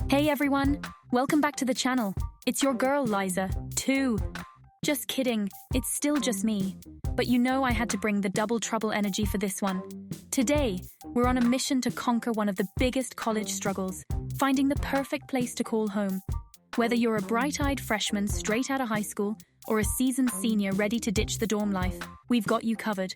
Hey everyone, welcome back to the channel. It's your girl Liza, too. Just kidding, it's still just me. But you know I had to bring the double trouble energy for this one. Today, we're on a mission to conquer one of the biggest college struggles, finding the perfect place to call home. Whether you're a bright-eyed freshman straight out of high school or a seasoned senior ready to ditch the dorm life, we've got you covered.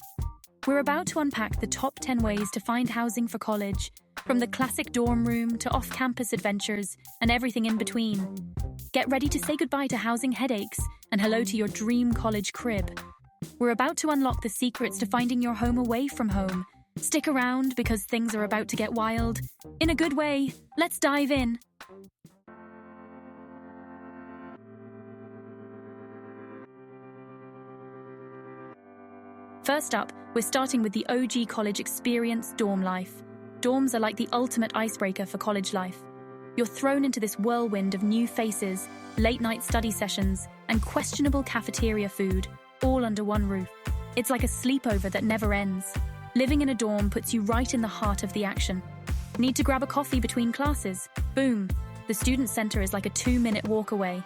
We're about to unpack the top 10 ways to find housing for college, from the classic dorm room to off-campus adventures and everything in between. Get ready to say goodbye to housing headaches and hello to your dream college crib. We're about to unlock the secrets to finding your home away from home. Stick around because things are about to get wild. In a good way, let's dive in. First up, we're starting with the OG college experience, dorm life. Dorms are like the ultimate icebreaker for college life. You're thrown into this whirlwind of new faces, late-night study sessions, and questionable cafeteria food, all under one roof. It's like a sleepover that never ends. Living in a dorm puts you right in the heart of the action. Need to grab a coffee between classes? Boom! The student center is like a 2-minute walk away.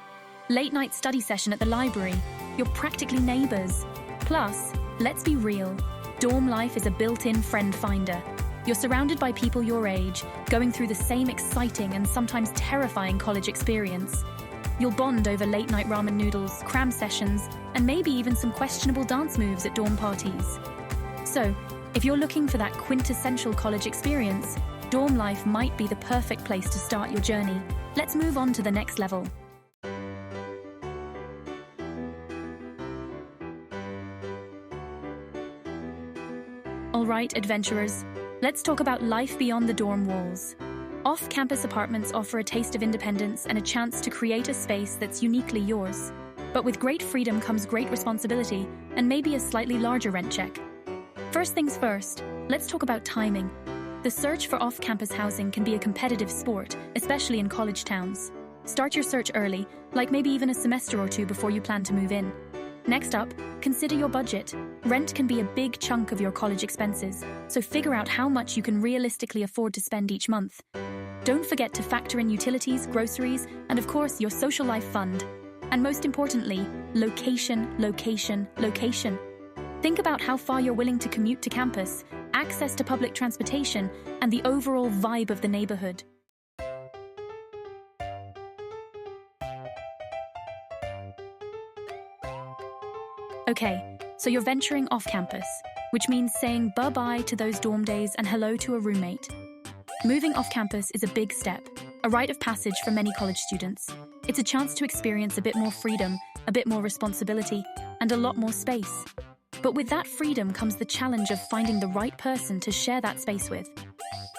Late-night study session at the library? You're practically neighbors. Plus, let's be real, dorm life is a built-in friend finder. You're surrounded by people your age, going through the same exciting and sometimes terrifying college experience. You'll bond over late-night ramen noodles, cram sessions, and maybe even some questionable dance moves at dorm parties. So, if you're looking for that quintessential college experience, dorm life might be the perfect place to start your journey. Let's move on to the next level. Alright, adventurers, let's talk about life beyond the dorm walls. Off-campus apartments offer a taste of independence and a chance to create a space that's uniquely yours. But with great freedom comes great responsibility and maybe a slightly larger rent check. First things first, let's talk about timing. The search for off-campus housing can be a competitive sport, especially in college towns. Start your search early, like maybe even a semester or two before you plan to move in. Next up, consider your budget. Rent can be a big chunk of your college expenses, so figure out how much you can realistically afford to spend each month. Don't forget to factor in utilities, groceries, and of course your social life fund. And most importantly, location, location, location. Think about how far you're willing to commute to campus, access to public transportation, and the overall vibe of the neighborhood. Okay, so you're venturing off campus, which means saying bye-bye to those dorm days and hello to a roommate. Moving off campus is a big step, a rite of passage for many college students. It's a chance to experience a bit more freedom, a bit more responsibility, and a lot more space. But with that freedom comes the challenge of finding the right person to share that space with.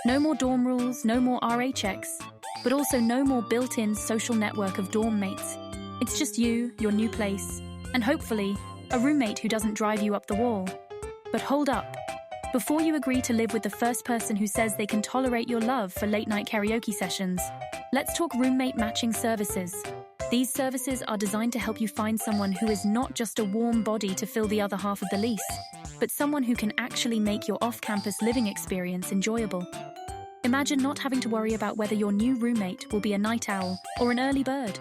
No more dorm rules, no more RA checks, but also no more built-in social network of dorm mates. It's just you, your new place, and hopefully, a roommate who doesn't drive you up the wall. But hold up. Before you agree to live with the first person who says they can tolerate your love for late-night karaoke sessions, let's talk roommate matching services. These services are designed to help you find someone who is not just a warm body to fill the other half of the lease, but someone who can actually make your off-campus living experience enjoyable. Imagine not having to worry about whether your new roommate will be a night owl or an early bird,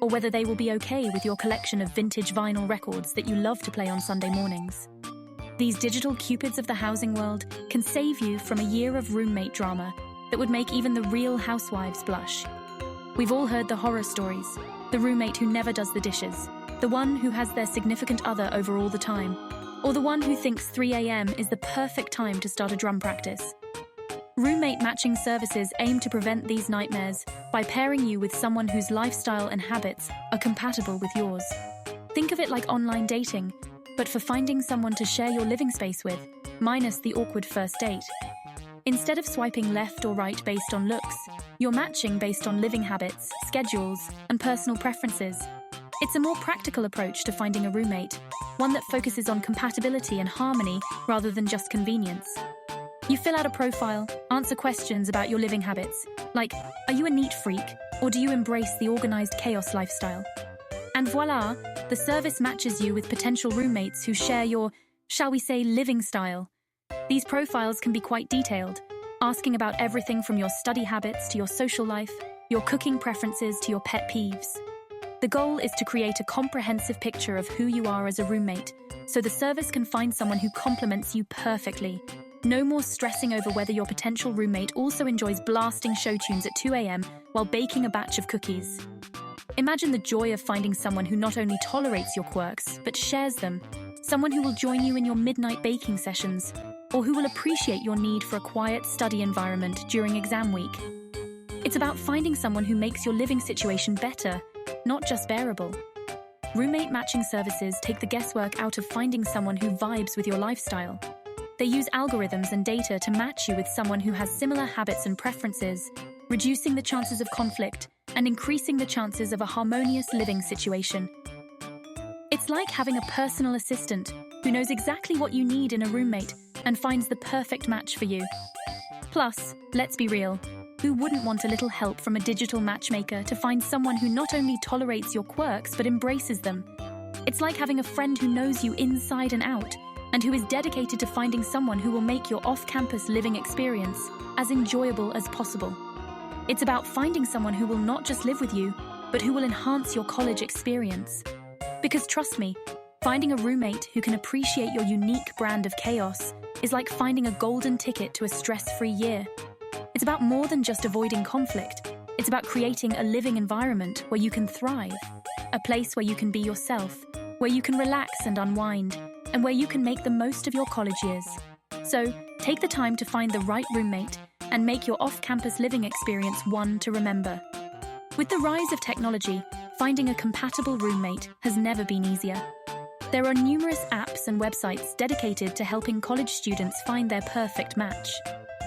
or whether they will be okay with your collection of vintage vinyl records that you love to play on Sunday mornings. These digital cupids of the housing world can save you from a year of roommate drama that would make even the real housewives blush. We've all heard the horror stories, the roommate who never does the dishes, the one who has their significant other over all the time, or the one who thinks 3 a.m. is the perfect time to start a drum practice. Roommate matching services aim to prevent these nightmares by pairing you with someone whose lifestyle and habits are compatible with yours. Think of it like online dating, but for finding someone to share your living space with, minus the awkward first date. Instead of swiping left or right based on looks, you're matching based on living habits, schedules, and personal preferences. It's a more practical approach to finding a roommate, one that focuses on compatibility and harmony rather than just convenience. You fill out a profile, answer questions about your living habits, like, are you a neat freak, or do you embrace the organized chaos lifestyle? And voila, the service matches you with potential roommates who share your, shall we say, living style. These profiles can be quite detailed, asking about everything from your study habits to your social life, your cooking preferences to your pet peeves. The goal is to create a comprehensive picture of who you are as a roommate, so the service can find someone who complements you perfectly. No more stressing over whether your potential roommate also enjoys blasting show tunes at 2 a.m. while baking a batch of cookies. Imagine the joy of finding someone who not only tolerates your quirks, but shares them. Someone who will join you in your midnight baking sessions, or who will appreciate your need for a quiet study environment during exam week. It's about finding someone who makes your living situation better, not just bearable. Roommate matching services take the guesswork out of finding someone who vibes with your lifestyle. They use algorithms and data to match you with someone who has similar habits and preferences, reducing the chances of conflict and increasing the chances of a harmonious living situation. It's like having a personal assistant who knows exactly what you need in a roommate and finds the perfect match for you. Plus, let's be real, who wouldn't want a little help from a digital matchmaker to find someone who not only tolerates your quirks but embraces them? It's like having a friend who knows you inside and out and who is dedicated to finding someone who will make your off-campus living experience as enjoyable as possible. It's about finding someone who will not just live with you, but who will enhance your college experience. Because trust me, finding a roommate who can appreciate your unique brand of chaos is like finding a golden ticket to a stress-free year. It's about more than just avoiding conflict. It's about creating a living environment where you can thrive, a place where you can be yourself, where you can relax and unwind, and where you can make the most of your college years. So, take the time to find the right roommate and make your off-campus living experience one to remember. With the rise of technology, finding a compatible roommate has never been easier. There are numerous apps and websites dedicated to helping college students find their perfect match.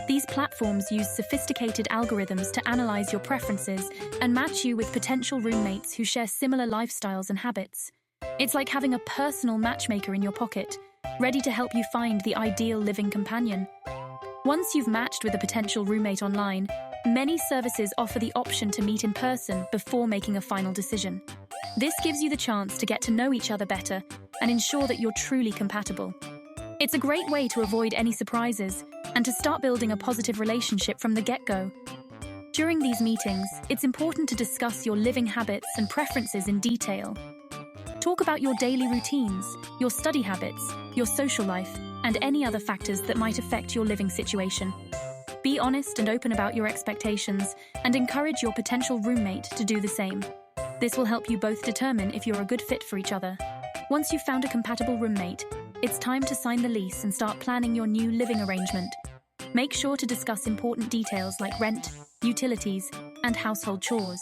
These platforms use sophisticated algorithms to analyze your preferences and match you with potential roommates who share similar lifestyles and habits. It's like having a personal matchmaker in your pocket, ready to help you find the ideal living companion. Once you've matched with a potential roommate online, many services offer the option to meet in person before making a final decision. This gives you the chance to get to know each other better and ensure that you're truly compatible. It's a great way to avoid any surprises and to start building a positive relationship from the get-go. During these meetings, it's important to discuss your living habits and preferences in detail. Talk about your daily routines, your study habits, your social life, and any other factors that might affect your living situation. Be honest and open about your expectations and encourage your potential roommate to do the same. This will help you both determine if you're a good fit for each other. Once you've found a compatible roommate, it's time to sign the lease and start planning your new living arrangement. Make sure to discuss important details like rent, utilities, and household chores.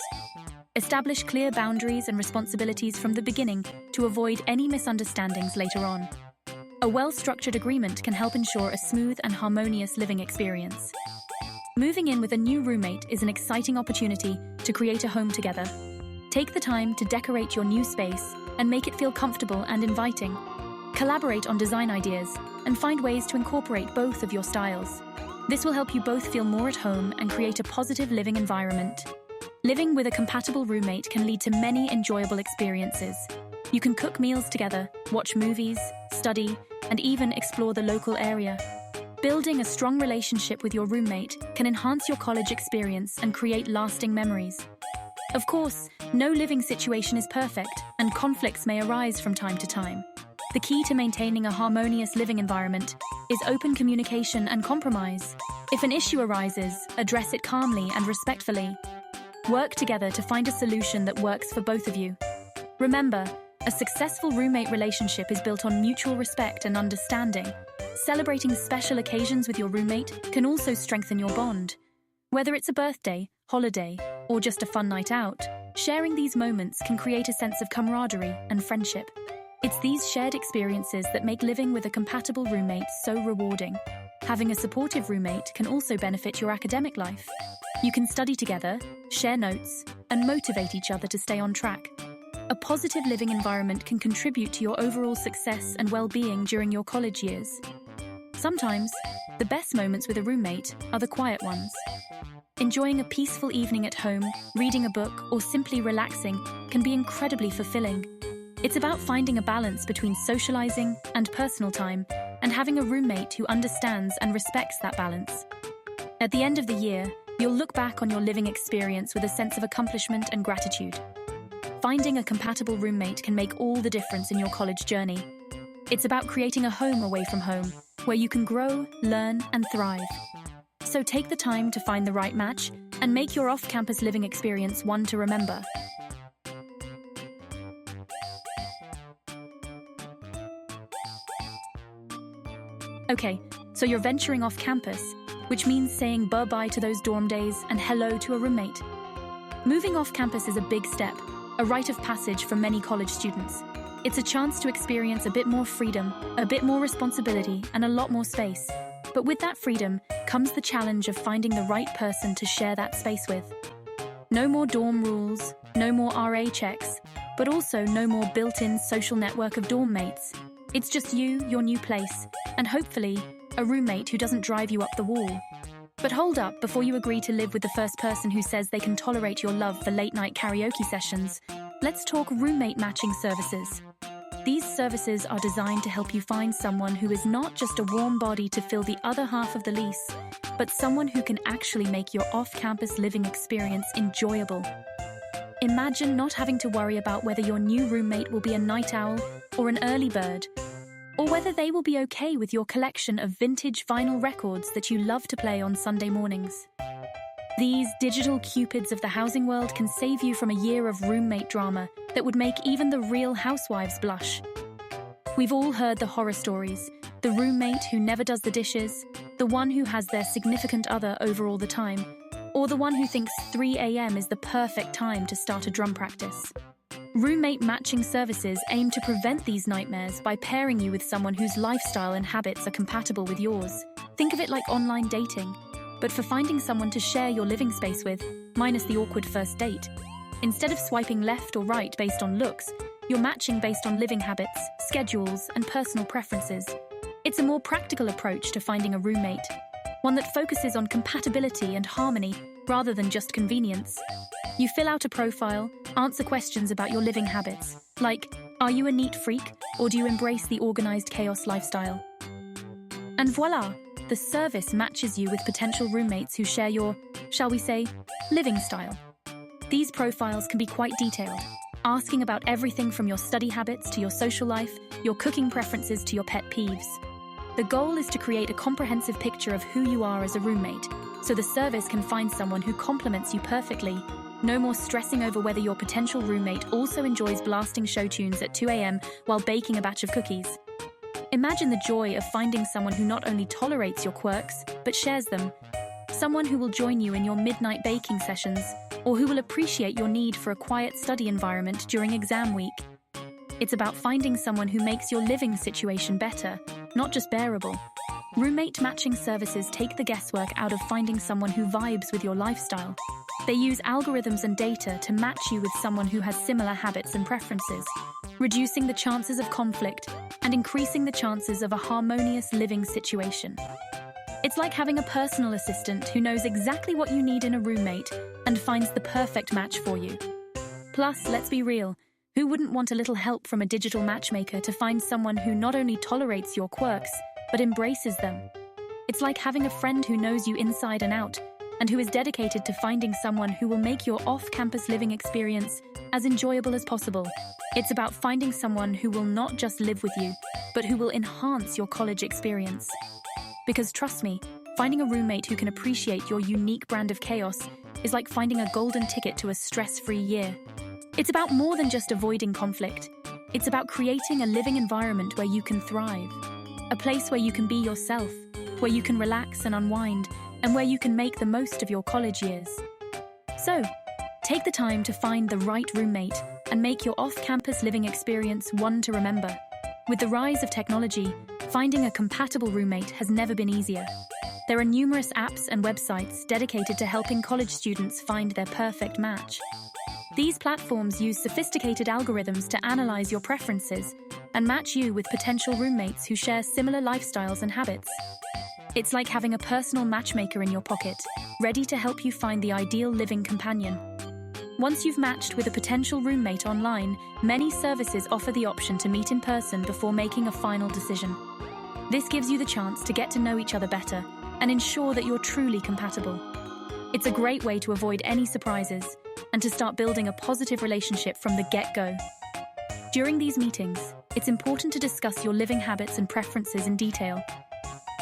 Establish clear boundaries and responsibilities from the beginning to avoid any misunderstandings later on. A well-structured agreement can help ensure a smooth and harmonious living experience. Moving in with a new roommate is an exciting opportunity to create a home together. Take the time to decorate your new space and make it feel comfortable and inviting. Collaborate on design ideas and find ways to incorporate both of your styles. This will help you both feel more at home and create a positive living environment. Living with a compatible roommate can lead to many enjoyable experiences. You can cook meals together, watch movies, study, and even explore the local area. Building a strong relationship with your roommate can enhance your college experience and create lasting memories. Of course, no living situation is perfect, and conflicts may arise from time to time. The key to maintaining a harmonious living environment is open communication and compromise. If an issue arises, address it calmly and respectfully. Work together to find a solution that works for both of you. Remember, a successful roommate relationship is built on mutual respect and understanding. Celebrating special occasions with your roommate can also strengthen your bond. Whether it's a birthday, holiday, or just a fun night out, sharing these moments can create a sense of camaraderie and friendship. It's these shared experiences that make living with a compatible roommate so rewarding. Having a supportive roommate can also benefit your academic life. You can study together, share notes, and motivate each other to stay on track. A positive living environment can contribute to your overall success and well-being during your college years. Sometimes, the best moments with a roommate are the quiet ones. Enjoying a peaceful evening at home, reading a book, or simply relaxing can be incredibly fulfilling. It's about finding a balance between socializing and personal time and having a roommate who understands and respects that balance. At the end of the year, You'll look back on your living experience with a sense of accomplishment and gratitude. Finding a compatible roommate can make all the difference in your college journey. It's about creating a home away from home, where you can grow, learn, and thrive. So take the time to find the right match and make your off-campus living experience one to remember. Okay, so you're venturing off campus, which means saying bye-bye to those dorm days and hello to a roommate. Moving off campus is a big step, a rite of passage for many college students. It's a chance to experience a bit more freedom, a bit more responsibility, and a lot more space. But with that freedom comes the challenge of finding the right person to share that space with. No more dorm rules, no more RA checks, but also no more built-in social network of dorm mates. It's just you, your new place, and hopefully, a roommate who doesn't drive you up the wall. But hold up before you agree to live with the first person who says they can tolerate your love for late-night karaoke sessions. Let's talk roommate matching services. These services are designed to help you find someone who is not just a warm body to fill the other half of the lease, but someone who can actually make your off-campus living experience enjoyable. Imagine not having to worry about whether your new roommate will be a night owl or an early bird, or whether they will be okay with your collection of vintage vinyl records that you love to play on Sunday mornings. These digital cupids of the housing world can save you from a year of roommate drama that would make even the real housewives blush. We've all heard the horror stories, the roommate who never does the dishes, the one who has their significant other over all the time, or the one who thinks 3 a.m. is the perfect time to start a drum practice. Roommate matching services aim to prevent these nightmares by pairing you with someone whose lifestyle and habits are compatible with yours. Think of it like online dating, but for finding someone to share your living space with, minus the awkward first date. Instead of swiping left or right based on looks, you're matching based on living habits, schedules, and personal preferences. It's a more practical approach to finding a roommate, one that focuses on compatibility and harmony rather than just convenience. You fill out a profile, answer questions about your living habits, like, are you a neat freak, or do you embrace the organized chaos lifestyle? And voila, the service matches you with potential roommates who share your, shall we say, living style. These profiles can be quite detailed, asking about everything from your study habits to your social life, your cooking preferences to your pet peeves. The goal is to create a comprehensive picture of who you are as a roommate, so the service can find someone who complements you perfectly. No more stressing over whether your potential roommate also enjoys blasting show tunes at 2 a.m. while baking a batch of cookies. Imagine the joy of finding someone who not only tolerates your quirks, but shares them. Someone who will join you in your midnight baking sessions, or who will appreciate your need for a quiet study environment during exam week. It's about finding someone who makes your living situation better, not just bearable. Roommate matching services take the guesswork out of finding someone who vibes with your lifestyle. They use algorithms and data to match you with someone who has similar habits and preferences, reducing the chances of conflict and increasing the chances of a harmonious living situation. It's like having a personal assistant who knows exactly what you need in a roommate and finds the perfect match for you. Plus, let's be real, who wouldn't want a little help from a digital matchmaker to find someone who not only tolerates your quirks, but embraces them? It's like having a friend who knows you inside and out, and who is dedicated to finding someone who will make your off-campus living experience as enjoyable as possible. It's about finding someone who will not just live with you, but who will enhance your college experience. Because trust me, finding a roommate who can appreciate your unique brand of chaos is like finding a golden ticket to a stress-free year. It's about more than just avoiding conflict. It's about creating a living environment where you can thrive. A place where you can be yourself, where you can relax and unwind, and where you can make the most of your college years. So, take the time to find the right roommate and make your off-campus living experience one to remember. With the rise of technology, finding a compatible roommate has never been easier. There are numerous apps and websites dedicated to helping college students find their perfect match. These platforms use sophisticated algorithms to analyze your preferences and match you with potential roommates who share similar lifestyles and habits. It's like having a personal matchmaker in your pocket, ready to help you find the ideal living companion. Once you've matched with a potential roommate online, many services offer the option to meet in person before making a final decision. This gives you the chance to get to know each other better and ensure that you're truly compatible. It's a great way to avoid any surprises and to start building a positive relationship from the get-go. During these meetings, it's important to discuss your living habits and preferences in detail.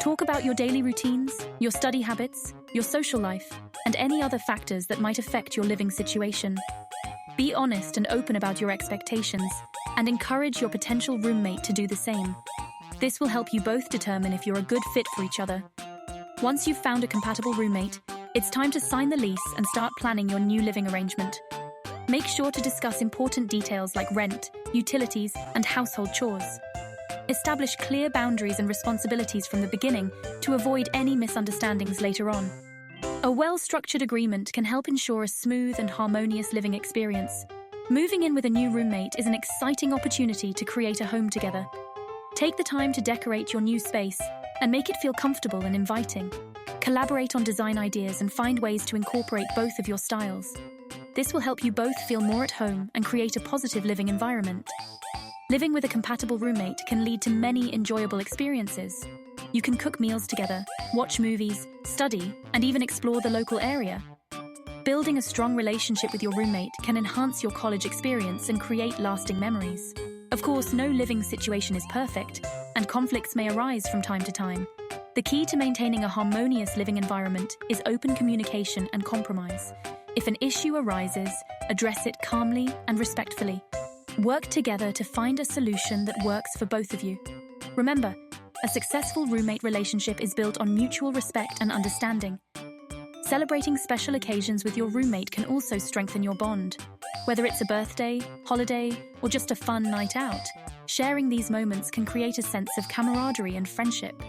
Talk about your daily routines, your study habits, your social life, and any other factors that might affect your living situation. Be honest and open about your expectations, and encourage your potential roommate to do the same. This will help you both determine if you're a good fit for each other. Once you've found a compatible roommate, it's time to sign the lease and start planning your new living arrangement. Make sure to discuss important details like rent, utilities, and household chores. Establish clear boundaries and responsibilities from the beginning to avoid any misunderstandings later on. A well-structured agreement can help ensure a smooth and harmonious living experience. Moving in with a new roommate is an exciting opportunity to create a home together. Take the time to decorate your new space and make it feel comfortable and inviting. Collaborate on design ideas and find ways to incorporate both of your styles. This will help you both feel more at home and create a positive living environment. Living with a compatible roommate can lead to many enjoyable experiences. You can cook meals together, watch movies, study, and even explore the local area. Building a strong relationship with your roommate can enhance your college experience and create lasting memories. Of course, no living situation is perfect, and conflicts may arise from time to time. The key to maintaining a harmonious living environment is open communication and compromise. If an issue arises, address it calmly and respectfully. Work together to find a solution that works for both of you. Remember, a successful roommate relationship is built on mutual respect and understanding. Celebrating special occasions with your roommate can also strengthen your bond. Whether it's a birthday, holiday, or just a fun night out, sharing these moments can create a sense of camaraderie and friendship.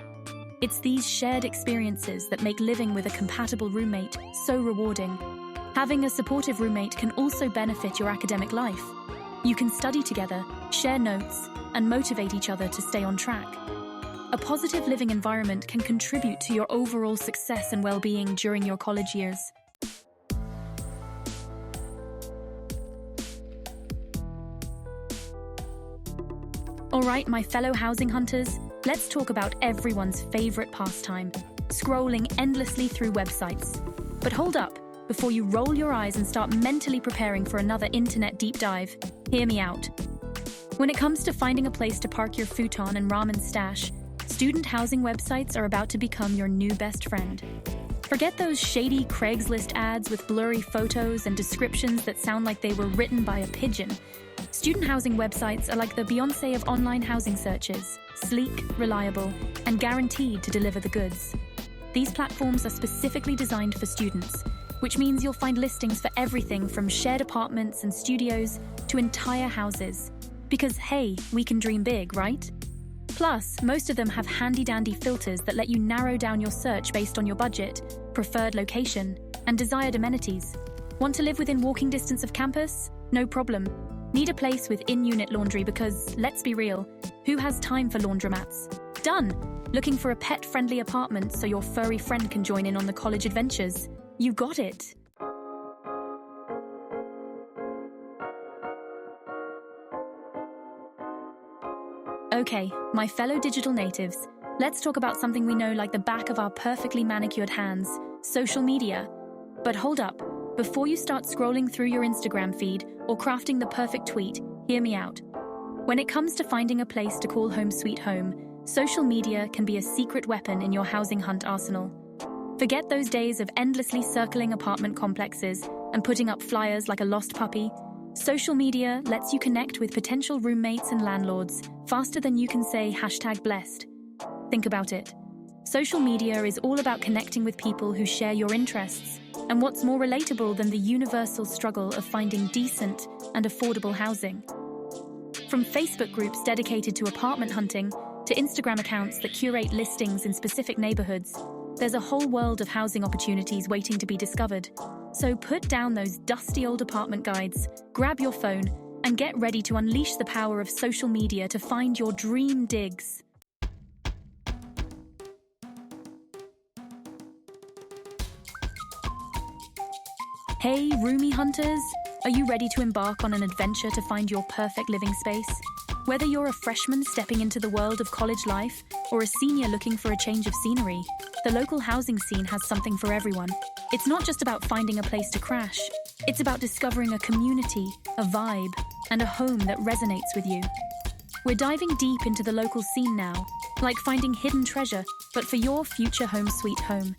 It's these shared experiences that make living with a compatible roommate so rewarding. Having a supportive roommate can also benefit your academic life. You can study together, share notes, and motivate each other to stay on track. A positive living environment can contribute to your overall success and well-being during your college years. All right, my fellow housing hunters, let's talk about everyone's favorite pastime, scrolling endlessly through websites. But hold up, before you roll your eyes and start mentally preparing for another internet deep dive, hear me out. When it comes to finding a place to park your futon and ramen stash, student housing websites are about to become your new best friend. Forget those shady Craigslist ads with blurry photos and descriptions that sound like they were written by a pigeon. Student housing websites are like the Beyoncé of online housing searches, sleek, reliable, and guaranteed to deliver the goods. These platforms are specifically designed for students, which means you'll find listings for everything from shared apartments and studios to entire houses. Because hey, we can dream big, right? Plus, most of them have handy-dandy filters that let you narrow down your search based on your budget, preferred location, and desired amenities. Want to live within walking distance of campus? No problem. Need a place with in-unit laundry because, let's be real, who has time for laundromats? Done! Looking for a pet-friendly apartment so your furry friend can join in on the college adventures? You got it! Okay, my fellow digital natives, let's talk about something we know like the back of our perfectly manicured hands, social media. But hold up, before you start scrolling through your Instagram feed or crafting the perfect tweet, hear me out. When it comes to finding a place to call home sweet home, social media can be a secret weapon in your housing hunt arsenal. Forget those days of endlessly circling apartment complexes and putting up flyers like a lost puppy. Social media lets you connect with potential roommates and landlords faster than you can say #blessed. Think about it. Social media is all about connecting with people who share your interests, and what's more relatable than the universal struggle of finding decent and affordable housing? From Facebook groups dedicated to apartment hunting to Instagram accounts that curate listings in specific neighborhoods, there's a whole world of housing opportunities waiting to be discovered. So put down those dusty old apartment guides, grab your phone, and get ready to unleash the power of social media to find your dream digs. Hey, roomie hunters! Are you ready to embark on an adventure to find your perfect living space? Whether you're a freshman stepping into the world of college life or a senior looking for a change of scenery, the local housing scene has something for everyone. It's not just about finding a place to crash. It's about discovering a community, a vibe, and a home that resonates with you. We're diving deep into the local scene now, like finding hidden treasure, but for your future home sweet home.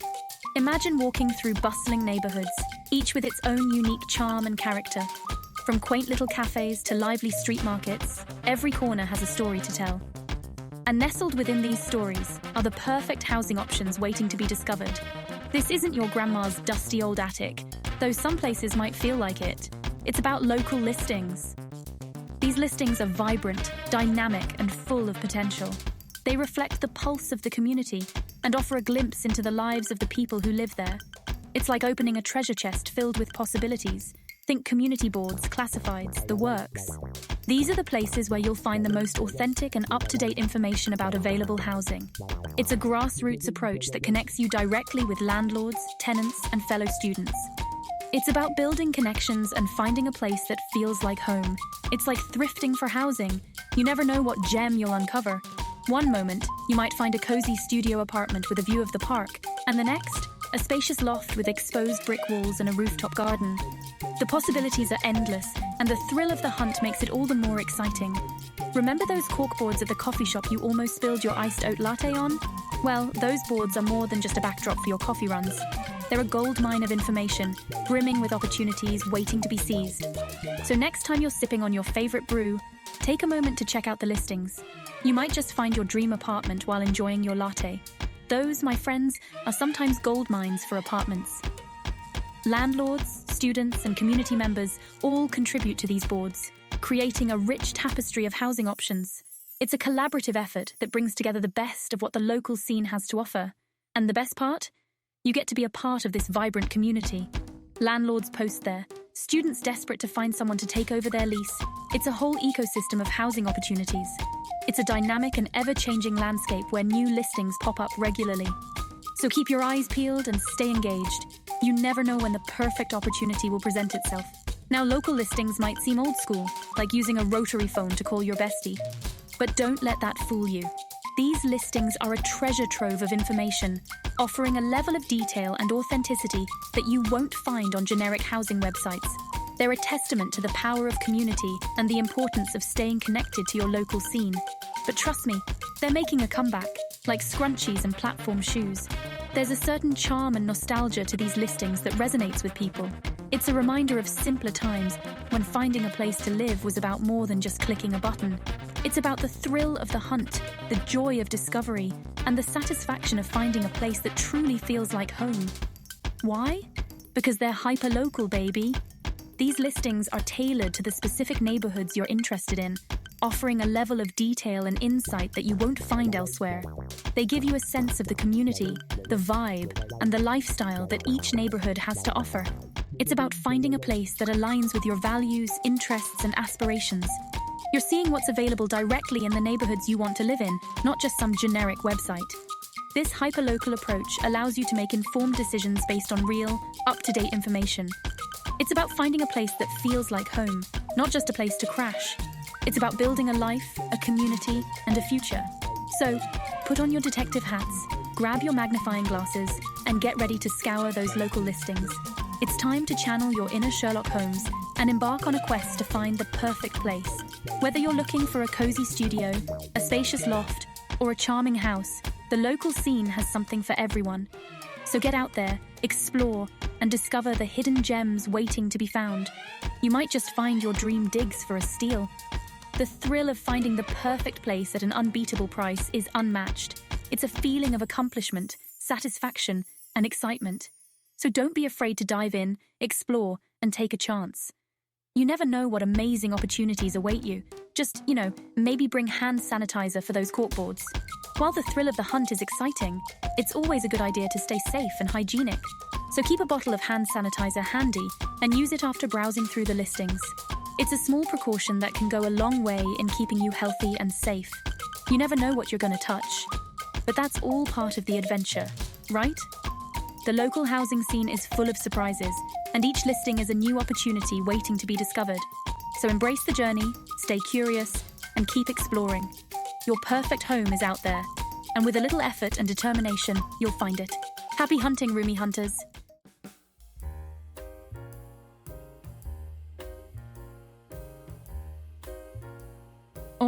Imagine walking through bustling neighborhoods, each with its own unique charm and character. From quaint little cafes to lively street markets, every corner has a story to tell. And nestled within these stories are the perfect housing options waiting to be discovered. This isn't your grandma's dusty old attic, though some places might feel like it. It's about local listings. These listings are vibrant, dynamic, and full of potential. They reflect the pulse of the community and offer a glimpse into the lives of the people who live there. It's like opening a treasure chest filled with possibilities. Think community boards, classifieds, the works. These are the places where you'll find the most authentic and up-to-date information about available housing. It's a grassroots approach that connects you directly with landlords, tenants, and fellow students. It's about building connections and finding a place that feels like home. It's like thrifting for housing. You never know what gem you'll uncover. One moment, you might find a cozy studio apartment with a view of the park, and the next, a spacious loft with exposed brick walls and a rooftop garden. The possibilities are endless, and the thrill of the hunt makes it all the more exciting. Remember those corkboards at the coffee shop you almost spilled your iced oat latte on? Well, those boards are more than just a backdrop for your coffee runs. They're a goldmine of information, brimming with opportunities waiting to be seized. So next time you're sipping on your favorite brew, take a moment to check out the listings. You might just find your dream apartment while enjoying your latte. Those, my friends, are sometimes gold mines for apartments. Landlords, students, and community members all contribute to these boards, creating a rich tapestry of housing options. It's a collaborative effort that brings together the best of what the local scene has to offer. And the best part? You get to be a part of this vibrant community. Landlords post there, students desperate to find someone to take over their lease. It's a whole ecosystem of housing opportunities. It's a dynamic and ever-changing landscape where new listings pop up regularly. So keep your eyes peeled and stay engaged. You never know when the perfect opportunity will present itself. Now, local listings might seem old school, like using a rotary phone to call your bestie. But don't let that fool you. These listings are a treasure trove of information, offering a level of detail and authenticity that you won't find on generic housing websites. They're a testament to the power of community and the importance of staying connected to your local scene. But trust me, they're making a comeback, like scrunchies and platform shoes. There's a certain charm and nostalgia to these listings that resonates with people. It's a reminder of simpler times when finding a place to live was about more than just clicking a button. It's about the thrill of the hunt, the joy of discovery, and the satisfaction of finding a place that truly feels like home. Why? Because they're hyper-local, baby. These listings are tailored to the specific neighborhoods you're interested in, offering a level of detail and insight that you won't find elsewhere. They give you a sense of the community, the vibe, and the lifestyle that each neighborhood has to offer. It's about finding a place that aligns with your values, interests, and aspirations. You're seeing what's available directly in the neighborhoods you want to live in, not just some generic website. This hyperlocal approach allows you to make informed decisions based on real, up-to-date information. It's about finding a place that feels like home, not just a place to crash. It's about building a life, a community, and a future. So, put on your detective hats, grab your magnifying glasses, and get ready to scour those local listings. It's time to channel your inner Sherlock Holmes and embark on a quest to find the perfect place. Whether you're looking for a cozy studio, a spacious loft, or a charming house, the local scene has something for everyone. So get out there, explore, and discover the hidden gems waiting to be found. You might just find your dream digs for a steal. The thrill of finding the perfect place at an unbeatable price is unmatched. It's a feeling of accomplishment, satisfaction, and excitement. So don't be afraid to dive in, explore, and take a chance. You never know what amazing opportunities await you. Just, maybe bring hand sanitizer for those corkboards. While the thrill of the hunt is exciting, it's always a good idea to stay safe and hygienic. So keep a bottle of hand sanitizer handy and use it after browsing through the listings. It's a small precaution that can go a long way in keeping you healthy and safe. You never know what you're going to touch. But that's all part of the adventure, right? The local housing scene is full of surprises, and each listing is a new opportunity waiting to be discovered. So embrace the journey, stay curious, and keep exploring. Your perfect home is out there, and with a little effort and determination, you'll find it. Happy hunting, roomie hunters!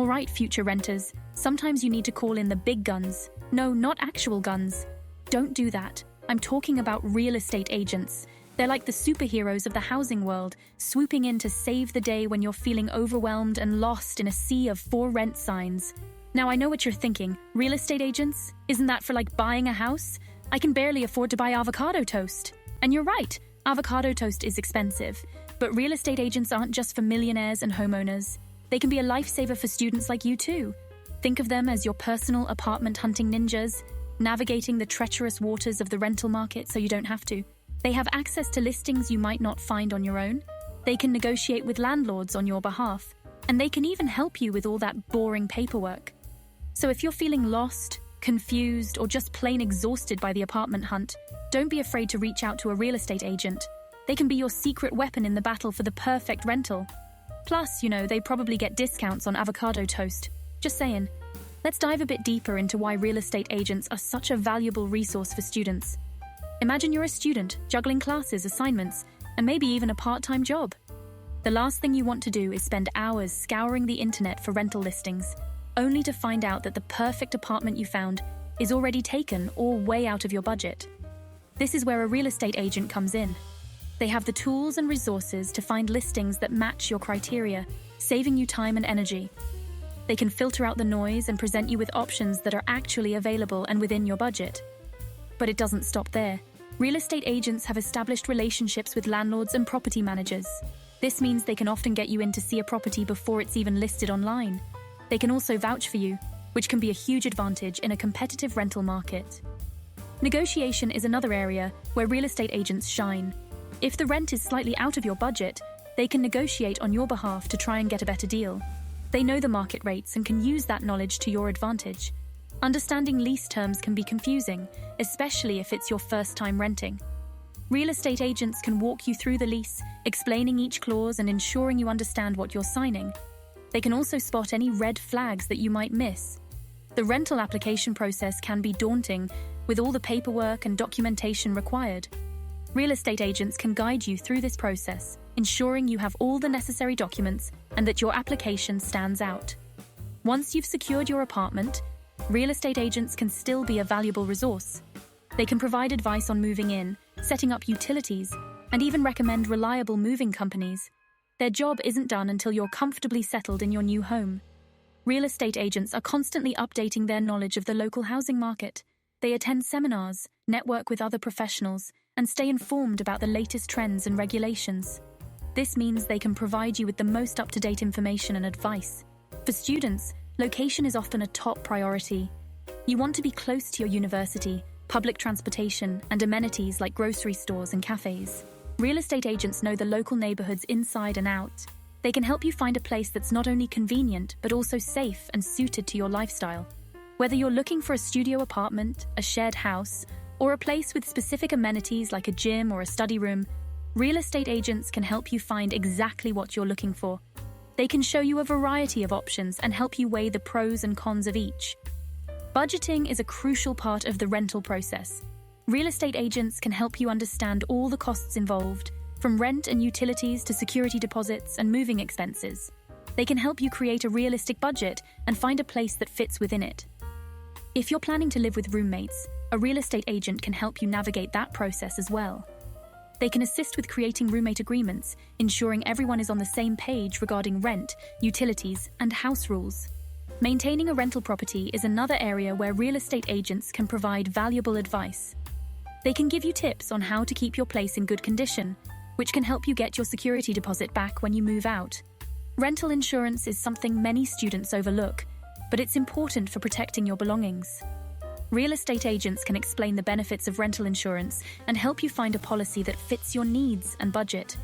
All right, future renters, sometimes you need to call in the big guns. No, not actual guns. Don't do that. I'm talking about real estate agents. They're like the superheroes of the housing world, swooping in to save the day when you're feeling overwhelmed and lost in a sea of for rent signs. Now, I know what you're thinking. Real estate agents? Isn't that for like buying a house? I can barely afford to buy avocado toast. And you're right, avocado toast is expensive. But real estate agents aren't just for millionaires and homeowners. They can be a lifesaver for students like you too. Think of them as your personal apartment hunting ninjas, navigating the treacherous waters of the rental market so you don't have to. They have access to listings you might not find on your own. They can negotiate with landlords on your behalf. And they can even help you with all that boring paperwork. So if you're feeling lost, confused, or just plain exhausted by the apartment hunt, don't be afraid to reach out to a real estate agent. They can be your secret weapon in the battle for the perfect rental. Plus, they probably get discounts on avocado toast. Just saying. Let's dive a bit deeper into why real estate agents are such a valuable resource for students. Imagine you're a student, juggling classes, assignments, and maybe even a part-time job. The last thing you want to do is spend hours scouring the internet for rental listings, only to find out that the perfect apartment you found is already taken or way out of your budget. This is where a real estate agent comes in. They have the tools and resources to find listings that match your criteria, saving you time and energy. They can filter out the noise and present you with options that are actually available and within your budget. But it doesn't stop there. Real estate agents have established relationships with landlords and property managers. This means they can often get you in to see a property before it's even listed online. They can also vouch for you, which can be a huge advantage in a competitive rental market. Negotiation is another area where real estate agents shine. If the rent is slightly out of your budget, they can negotiate on your behalf to try and get a better deal. They know the market rates and can use that knowledge to your advantage. Understanding lease terms can be confusing, especially if it's your first time renting. Real estate agents can walk you through the lease, explaining each clause and ensuring you understand what you're signing. They can also spot any red flags that you might miss. The rental application process can be daunting, with all the paperwork and documentation required. Real estate agents can guide you through this process, ensuring you have all the necessary documents and that your application stands out. Once you've secured your apartment, real estate agents can still be a valuable resource. They can provide advice on moving in, setting up utilities, and even recommend reliable moving companies. Their job isn't done until you're comfortably settled in your new home. Real estate agents are constantly updating their knowledge of the local housing market. They attend seminars, network with other professionals, and stay informed about the latest trends and regulations. This means they can provide you with the most up-to-date information and advice. For students, location is often a top priority. You want to be close to your university, public transportation, and amenities like grocery stores and cafes. Real estate agents know the local neighborhoods inside and out. They can help you find a place that's not only convenient, but also safe and suited to your lifestyle. Whether you're looking for a studio apartment, a shared house, or a place with specific amenities like a gym or a study room, real estate agents can help you find exactly what you're looking for. They can show you a variety of options and help you weigh the pros and cons of each. Budgeting is a crucial part of the rental process. Real estate agents can help you understand all the costs involved, from rent and utilities to security deposits and moving expenses. They can help you create a realistic budget and find a place that fits within it. If you're planning to live with roommates, a real estate agent can help you navigate that process as well. They can assist with creating roommate agreements, ensuring everyone is on the same page regarding rent, utilities, and house rules. Maintaining a rental property is another area where real estate agents can provide valuable advice. They can give you tips on how to keep your place in good condition, which can help you get your security deposit back when you move out. Rental insurance is something many students overlook, but it's important for protecting your belongings. Real estate agents can explain the benefits of rental insurance and help you find a policy that fits your needs and budget.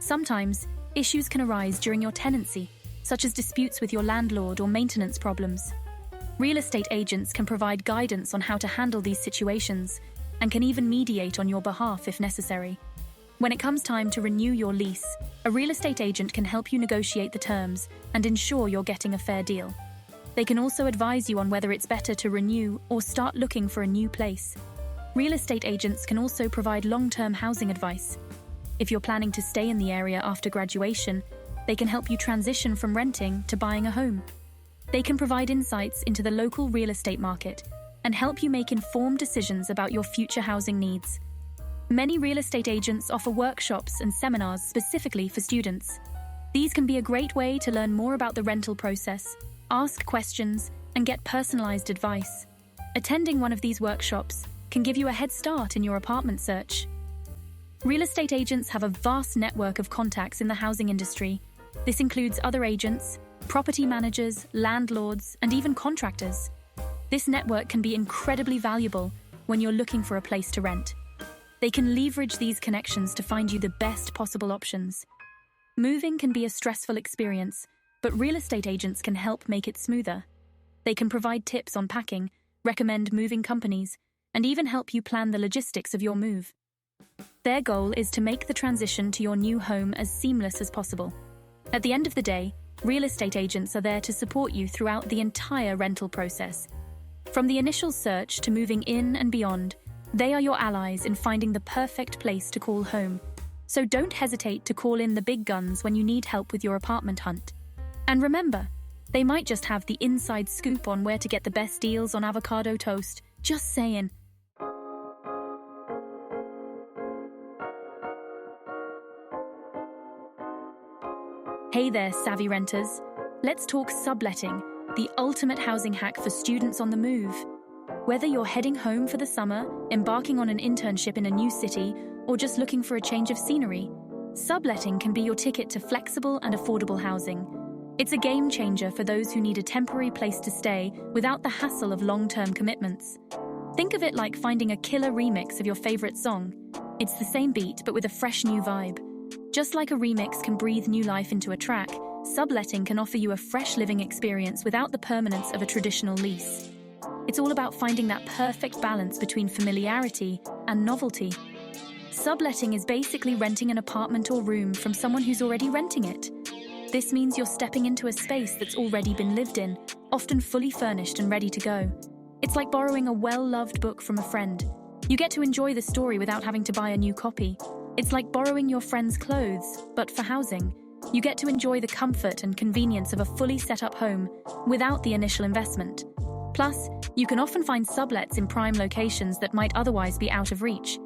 Sometimes, issues can arise during your tenancy, such as disputes with your landlord or maintenance problems. Real estate agents can provide guidance on how to handle these situations and can even mediate on your behalf if necessary. When it comes time to renew your lease, a real estate agent can help you negotiate the terms and ensure you're getting a fair deal. They can also advise you on whether it's better to renew or start looking for a new place. Real estate agents can also provide long-term housing advice. If you're planning to stay in the area after graduation, they can help you transition from renting to buying a home. They can provide insights into the local real estate market and help you make informed decisions about your future housing needs. Many real estate agents offer workshops and seminars specifically for students. These can be a great way to learn more about the rental process, ask questions, and get personalized advice. Attending one of these workshops can give you a head start in your apartment search. Real estate agents have a vast network of contacts in the housing industry. This includes other agents, property managers, landlords, and even contractors. This network can be incredibly valuable when you're looking for a place to rent. They can leverage these connections to find you the best possible options. Moving can be a stressful experience, but real estate agents can help make it smoother. They can provide tips on packing, recommend moving companies, and even help you plan the logistics of your move. Their goal is to make the transition to your new home as seamless as possible. At the end of the day, real estate agents are there to support you throughout the entire rental process. From the initial search to moving in and beyond, they are your allies in finding the perfect place to call home. So don't hesitate to call in the big guns when you need help with your apartment hunt. And remember, they might just have the inside scoop on where to get the best deals on avocado toast. Just saying. Hey there, savvy renters. Let's talk subletting, the ultimate housing hack for students on the move. Whether you're heading home for the summer, embarking on an internship in a new city, or just looking for a change of scenery, subletting can be your ticket to flexible and affordable housing. It's a game changer for those who need a temporary place to stay without the hassle of long-term commitments. Think of it like finding a killer remix of your favorite song. It's the same beat, but with a fresh new vibe. Just like a remix can breathe new life into a track, subletting can offer you a fresh living experience without the permanence of a traditional lease. It's all about finding that perfect balance between familiarity and novelty. Subletting is basically renting an apartment or room from someone who's already renting it. This means you're stepping into a space that's already been lived in, often fully furnished and ready to go. It's like borrowing a well-loved book from a friend. You get to enjoy the story without having to buy a new copy. It's like borrowing your friend's clothes, but for housing. You get to enjoy the comfort and convenience of a fully set-up home without the initial investment. Plus, you can often find sublets in prime locations that might otherwise be out of reach.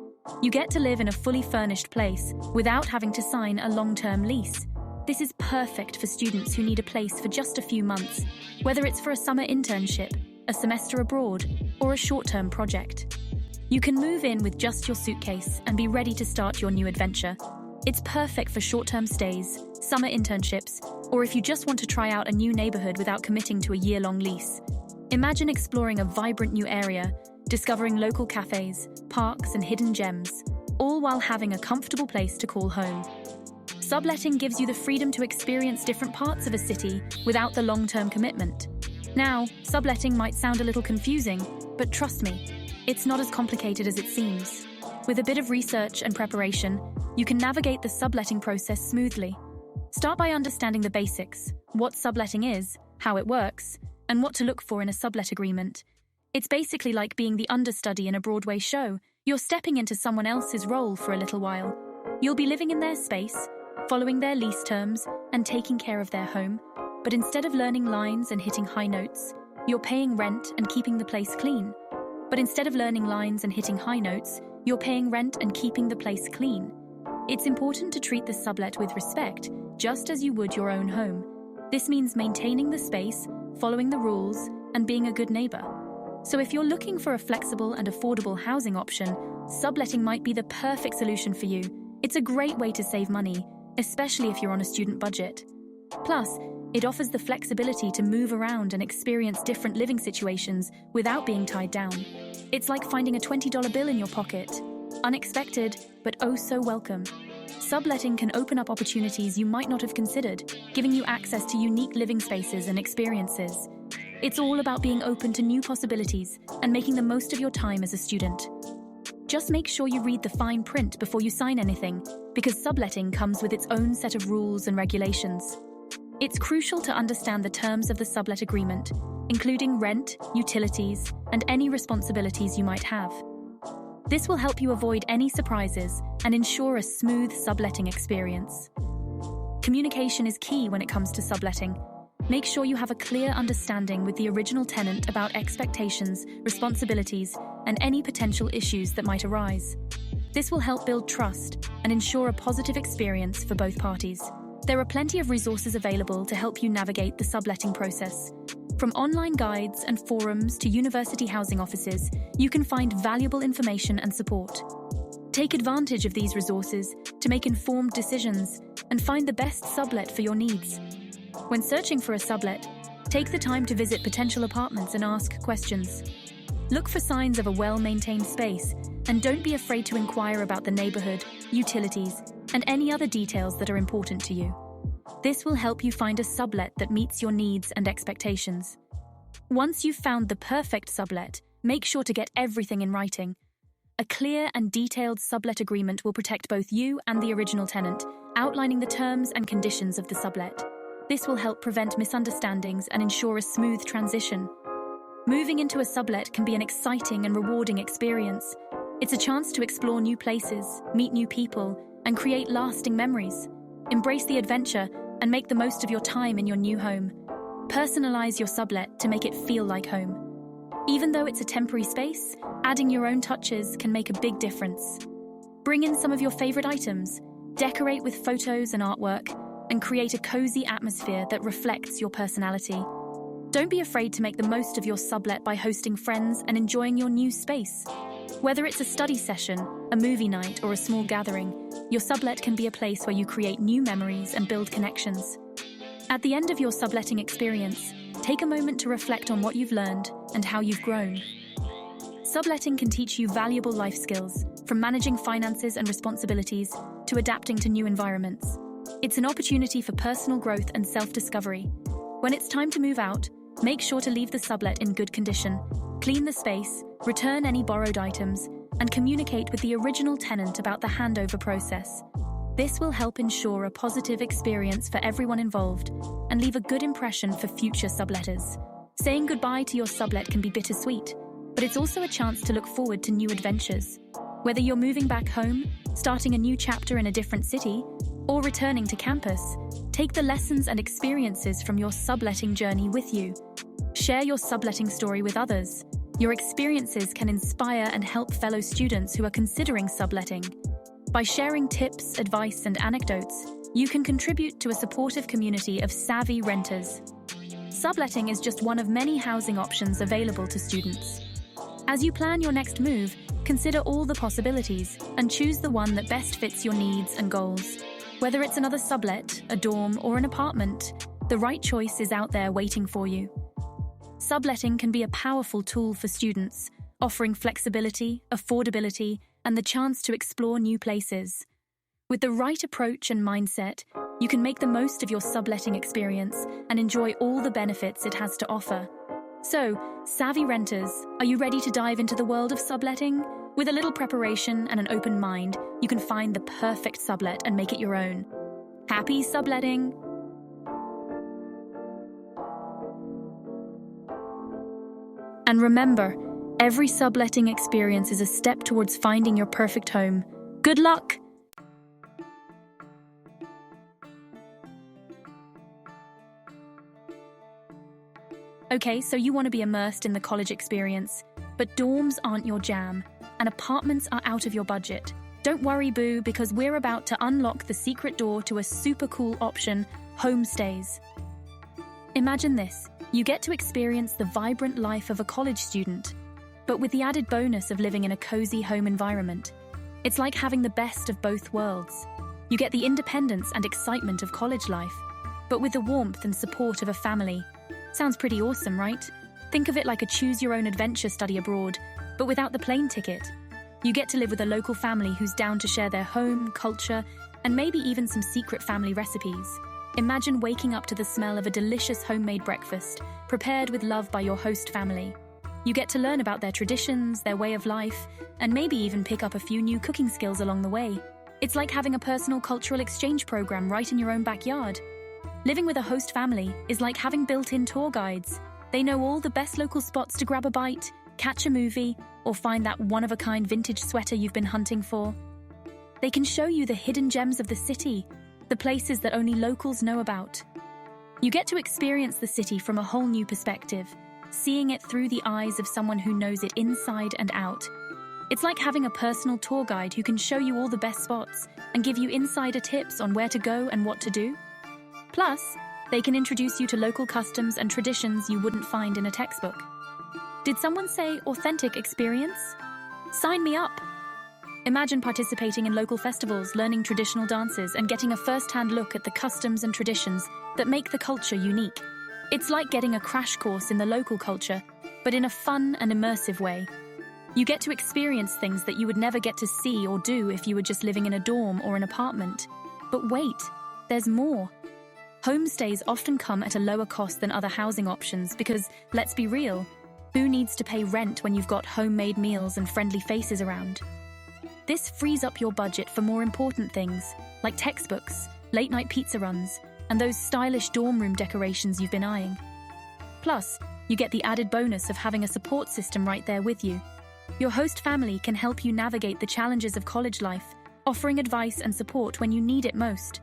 You get to live in a fully furnished place without having to sign a long-term lease. This is perfect for students who need a place for just a few months, whether it's for a summer internship, a semester abroad, or a short-term project. You can move in with just your suitcase and be ready to start your new adventure. It's perfect for short-term stays, summer internships, or if you just want to try out a new neighborhood without committing to a year-long lease. Imagine exploring a vibrant new area, discovering local cafes, parks, and hidden gems, all while having a comfortable place to call home. Subletting gives you the freedom to experience different parts of a city without the long-term commitment. Now, subletting might sound a little confusing, but trust me, it's not as complicated as it seems. With a bit of research and preparation, you can navigate the subletting process smoothly. Start by understanding the basics, what subletting is, how it works, and what to look for in a sublet agreement. It's basically like being the understudy in a Broadway show. You're stepping into someone else's role for a little while. You'll be living in their space, following their lease terms, and taking care of their home. But instead of learning lines and hitting high notes, you're paying rent and keeping the place clean. It's important to treat the sublet with respect, just as you would your own home. This means maintaining the space, following the rules, and being a good neighbor. So if you're looking for a flexible and affordable housing option, subletting might be the perfect solution for you. It's a great way to save money, especially if you're on a student budget. Plus, it offers the flexibility to move around and experience different living situations without being tied down. It's like finding a $20 bill in your pocket. Unexpected, but oh so welcome. Subletting can open up opportunities you might not have considered, giving you access to unique living spaces and experiences. It's all about being open to new possibilities and making the most of your time as a student. Just make sure you read the fine print before you sign anything, because subletting comes with its own set of rules and regulations. It's crucial to understand the terms of the sublet agreement, including rent, utilities, and any responsibilities you might have. This will help you avoid any surprises and ensure a smooth subletting experience. Communication is key when it comes to subletting. make sure you have a clear understanding with the original tenant about expectations, responsibilities, and any potential issues that might arise. This will help build trust and ensure a positive experience for both parties. There are plenty of resources available to help you navigate the subletting process. From online guides and forums to university housing offices, you can find valuable information and support. Take advantage of these resources to make informed decisions and find the best sublet for your needs. When searching for a sublet, take the time to visit potential apartments and ask questions. Look for signs of a well-maintained space, and don't be afraid to inquire about the neighborhood, utilities, and any other details that are important to you. This will help you find a sublet that meets your needs and expectations. Once you've found the perfect sublet, make sure to get everything in writing. A clear and detailed sublet agreement will protect both you and the original tenant, outlining the terms and conditions of the sublet. This will help prevent misunderstandings and ensure a smooth transition. Moving into a sublet can be an exciting and rewarding experience. It's a chance to explore new places, meet new people, and create lasting memories. Embrace the adventure and make the most of your time in your new home. Personalize your sublet to make it feel like home. Even though it's a temporary space, adding your own touches can make a big difference. Bring in some of your favorite items, decorate with photos and artwork, and create a cozy atmosphere that reflects your personality. Don't be afraid to make the most of your sublet by hosting friends and enjoying your new space. Whether it's a study session, a movie night, or a small gathering, your sublet can be a place where you create new memories and build connections. At the end of your subletting experience, take a moment to reflect on what you've learned and how you've grown. Subletting can teach you valuable life skills, from managing finances and responsibilities to adapting to new environments. It's an opportunity for personal growth and self-discovery. When it's time to move out, make sure to leave the sublet in good condition, clean the space, return any borrowed items, and communicate with the original tenant about the handover process. This will help ensure a positive experience for everyone involved and leave a good impression for future subletters. Saying goodbye to your sublet can be bittersweet, but it's also a chance to look forward to new adventures. Whether you're moving back home, starting a new chapter in a different city, or returning to campus, take the lessons and experiences from your subletting journey with you. Share your subletting story with others. Your experiences can inspire and help fellow students who are considering subletting. By sharing tips, advice, and anecdotes, you can contribute to a supportive community of savvy renters. Subletting is just one of many housing options available to students. As you plan your next move, consider all the possibilities and choose the one that best fits your needs and goals. Whether it's another sublet, a dorm, or an apartment, the right choice is out there waiting for you. Subletting can be a powerful tool for students, offering flexibility, affordability, and the chance to explore new places. With the right approach and mindset, you can make the most of your subletting experience and enjoy all the benefits it has to offer. So, savvy renters, are you ready to dive into the world of subletting? With a little preparation and an open mind, you can find the perfect sublet and make it your own. Happy subletting! And remember, every subletting experience is a step towards finding your perfect home. Good luck! Okay, so you want to be immersed in the college experience, but dorms aren't your jam, and apartments are out of your budget. Don't worry, boo, because we're about to unlock the secret door to a super cool option, homestays. Imagine this. You get to experience the vibrant life of a college student, but with the added bonus of living in a cozy home environment. It's like having the best of both worlds. You get the independence and excitement of college life, but with the warmth and support of a family. Sounds pretty awesome, right? Think of it like a choose-your-own-adventure study abroad, but without the plane ticket. You get to live with a local family who's down to share their home, culture, and maybe even some secret family recipes. Imagine waking up to the smell of a delicious homemade breakfast, prepared with love by your host family. You get to learn about their traditions, their way of life, and maybe even pick up a few new cooking skills along the way. It's like having a personal cultural exchange program right in your own backyard. Living with a host family is like having built-in tour guides. They know all the best local spots to grab a bite, catch a movie, or find that one-of-a-kind vintage sweater you've been hunting for. They can show you the hidden gems of the city, the places that only locals know about. You get to experience the city from a whole new perspective, seeing it through the eyes of someone who knows it inside and out. It's like having a personal tour guide who can show you all the best spots and give you insider tips on where to go and what to do. Plus, they can introduce you to local customs and traditions you wouldn't find in a textbook. Did someone say authentic experience? Sign me up! Imagine participating in local festivals, learning traditional dances, and getting a first-hand look at the customs and traditions that make the culture unique. It's like getting a crash course in the local culture, but in a fun and immersive way. You get to experience things that you would never get to see or do if you were just living in a dorm or an apartment. But wait, there's more. Homestays often come at a lower cost than other housing options because, let's be real, who needs to pay rent when you've got homemade meals and friendly faces around? This frees up your budget for more important things, like textbooks, late-night pizza runs, and those stylish dorm room decorations you've been eyeing. Plus, you get the added bonus of having a support system right there with you. Your host family can help you navigate the challenges of college life, offering advice and support when you need it most.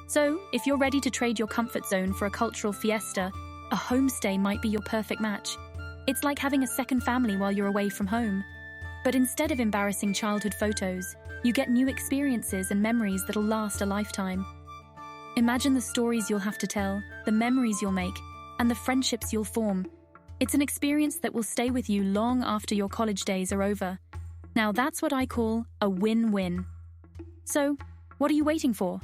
So, if you're ready to trade your comfort zone for a cultural fiesta, a homestay might be your perfect match. It's like having a second family while you're away from home. But instead of embarrassing childhood photos, you get new experiences and memories that'll last a lifetime. Imagine the stories you'll have to tell, the memories you'll make, and the friendships you'll form. It's an experience that will stay with you long after your college days are over. Now that's what I call a win-win. So, what are you waiting for?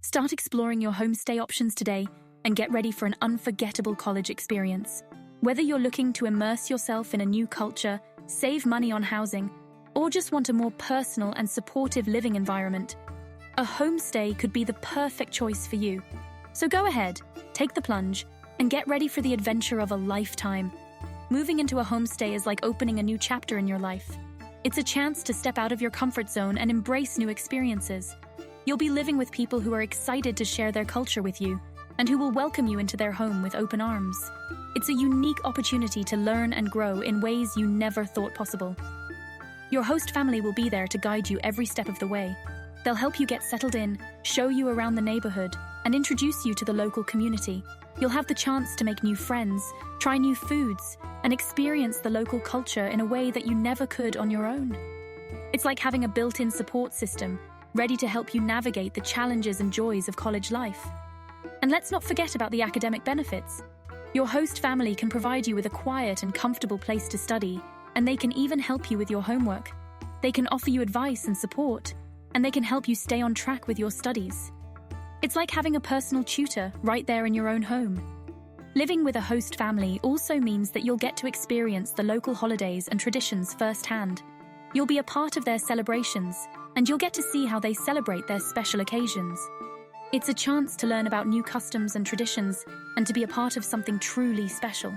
Start exploring your homestay options today and get ready for an unforgettable college experience. Whether you're looking to immerse yourself in a new culture, save money on housing, or just want a more personal and supportive living environment, a homestay could be the perfect choice for you. So go ahead, take the plunge, and get ready for the adventure of a lifetime. Moving into a homestay is like opening a new chapter in your life. It's a chance to step out of your comfort zone and embrace new experiences. You'll be living with people who are excited to share their culture with you and who will welcome you into their home with open arms. It's a unique opportunity to learn and grow in ways you never thought possible. Your host family will be there to guide you every step of the way. They'll help you get settled in, show you around the neighborhood, and introduce you to the local community. You'll have the chance to make new friends, try new foods, and experience the local culture in a way that you never could on your own. It's like having a built-in support system, ready to help you navigate the challenges and joys of college life. And let's not forget about the academic benefits. Your host family can provide you with a quiet and comfortable place to study, and they can even help you with your homework. They can offer you advice and support, and they can help you stay on track with your studies. It's like having a personal tutor right there in your own home. Living with a host family also means that you'll get to experience the local holidays and traditions firsthand. You'll be a part of their celebrations, and you'll get to see how they celebrate their special occasions. It's a chance to learn about new customs and traditions and to be a part of something truly special.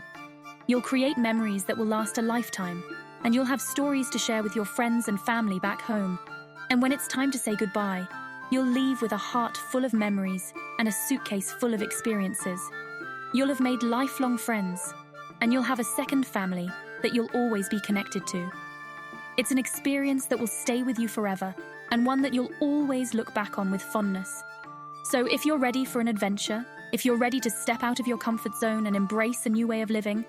You'll create memories that will last a lifetime, and you'll have stories to share with your friends and family back home. And when it's time to say goodbye, you'll leave with a heart full of memories and a suitcase full of experiences. You'll have made lifelong friends, and you'll have a second family that you'll always be connected to. It's an experience that will stay with you forever, and one that you'll always look back on with fondness. So if you're ready for an adventure, if you're ready to step out of your comfort zone and embrace a new way of living,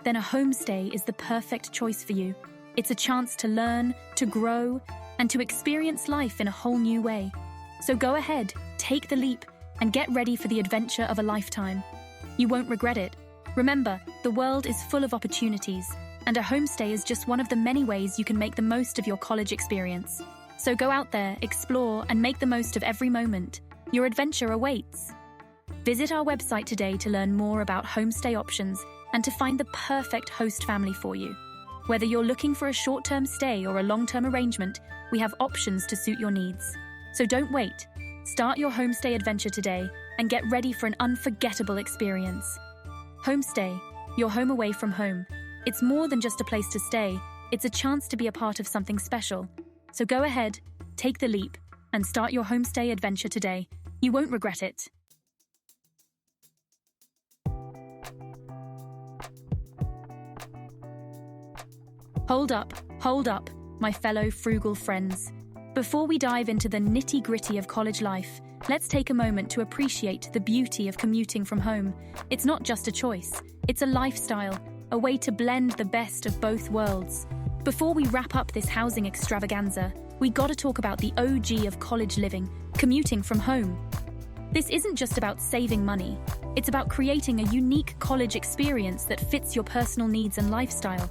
then a homestay is the perfect choice for you. It's a chance to learn, to grow, and to experience life in a whole new way. So go ahead, take the leap, and get ready for the adventure of a lifetime. You won't regret it. Remember, the world is full of opportunities, and a homestay is just one of the many ways you can make the most of your college experience. So go out there, explore, and make the most of every moment. Your adventure awaits. Visit our website today to learn more about homestay options and to find the perfect host family for you. Whether you're looking for a short-term stay or a long-term arrangement, we have options to suit your needs. So don't wait. Start your homestay adventure today and get ready for an unforgettable experience. Homestay, your home away from home. It's more than just a place to stay. It's a chance to be a part of something special. So go ahead, take the leap, and start your homestay adventure today. You won't regret it. Hold up, my fellow frugal friends. Before we dive into the nitty-gritty of college life, let's take a moment to appreciate the beauty of commuting from home. It's not just a choice, it's a lifestyle, a way to blend the best of both worlds. Before we wrap up this housing extravaganza, we gotta talk about the OG of college living, commuting from home. This isn't just about saving money, it's about creating a unique college experience that fits your personal needs and lifestyle.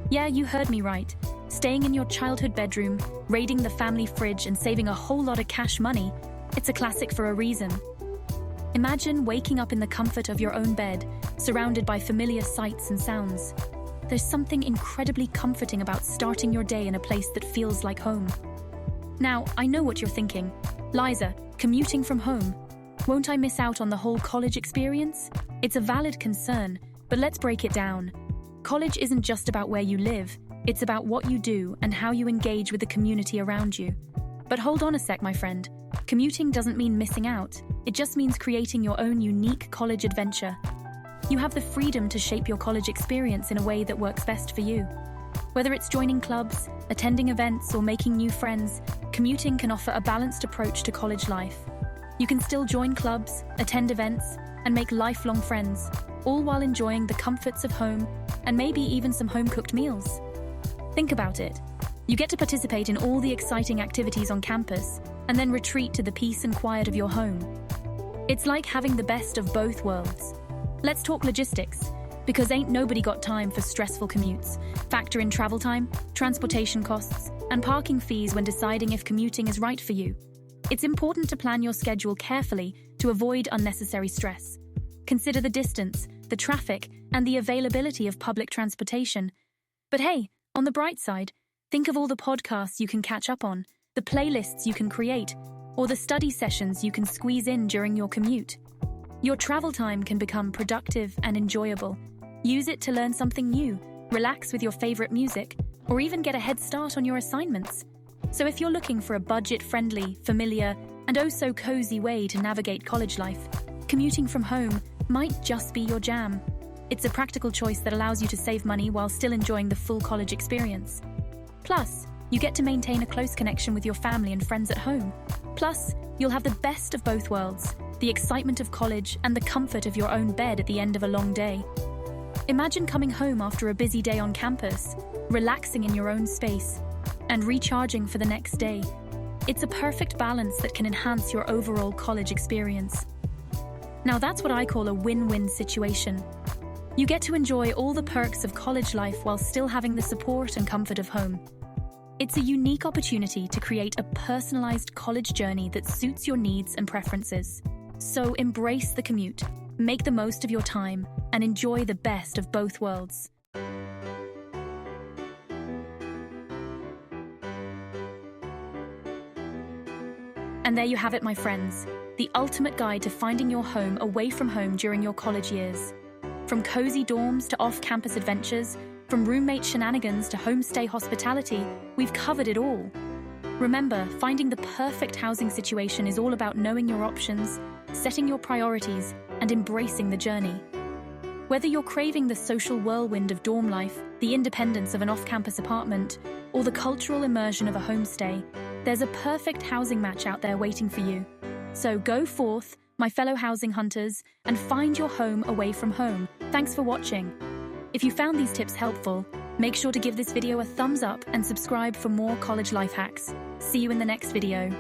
Yeah, you heard me right. Staying in your childhood bedroom, raiding the family fridge and saving a whole lot of cash money, it's a classic for a reason. Imagine waking up in the comfort of your own bed, surrounded by familiar sights and sounds. There's something incredibly comforting about starting your day in a place that feels like home. Now, I know what you're thinking. Liza, commuting from home. Won't I miss out on the whole college experience? It's a valid concern, but let's break it down. College isn't just about where you live, it's about what you do and how you engage with the community around you. But hold on a sec, my friend. Commuting doesn't mean missing out. It just means creating your own unique college adventure. You have the freedom to shape your college experience in a way that works best for you. Whether it's joining clubs, attending events, or making new friends, commuting can offer a balanced approach to college life. You can still join clubs, attend events, and make lifelong friends, all while enjoying the comforts of home and maybe even some home-cooked meals. Think about it. You get to participate in all the exciting activities on campus and then retreat to the peace and quiet of your home. It's like having the best of both worlds. Let's talk logistics, because ain't nobody got time for stressful commutes. Factor in travel time, transportation costs, and parking fees when deciding if commuting is right for you. It's important to plan your schedule carefully to avoid unnecessary stress. Consider the distance, the traffic, and the availability of public transportation. But hey, on the bright side, think of all the podcasts you can catch up on, the playlists you can create, or the study sessions you can squeeze in during your commute. Your travel time can become productive and enjoyable. Use it to learn something new, relax with your favorite music, or even get a head start on your assignments. So if you're looking for a budget-friendly, familiar, and oh-so-cozy way to navigate college life, commuting from home might just be your jam. It's a practical choice that allows you to save money while still enjoying the full college experience. Plus, you get to maintain a close connection with your family and friends at home. Plus, you'll have the best of both worlds, the excitement of college and the comfort of your own bed at the end of a long day. Imagine coming home after a busy day on campus, relaxing in your own space, and recharging for the next day. It's a perfect balance that can enhance your overall college experience. Now that's what I call a win-win situation. You get to enjoy all the perks of college life while still having the support and comfort of home. It's a unique opportunity to create a personalized college journey that suits your needs and preferences. So embrace the commute, make the most of your time, and enjoy the best of both worlds. And there you have it, my friends, the ultimate guide to finding your home away from home during your college years. From cozy dorms to off-campus adventures, from roommate shenanigans to homestay hospitality, we've covered it all. Remember, finding the perfect housing situation is all about knowing your options, setting your priorities, and embracing the journey. Whether you're craving the social whirlwind of dorm life, the independence of an off-campus apartment, or the cultural immersion of a homestay, there's a perfect housing match out there waiting for you. So go forth, my fellow housing hunters, and find your home away from home. Thanks for watching. If you found these tips helpful, make sure to give this video a thumbs up and subscribe for more college life hacks. See you in the next video.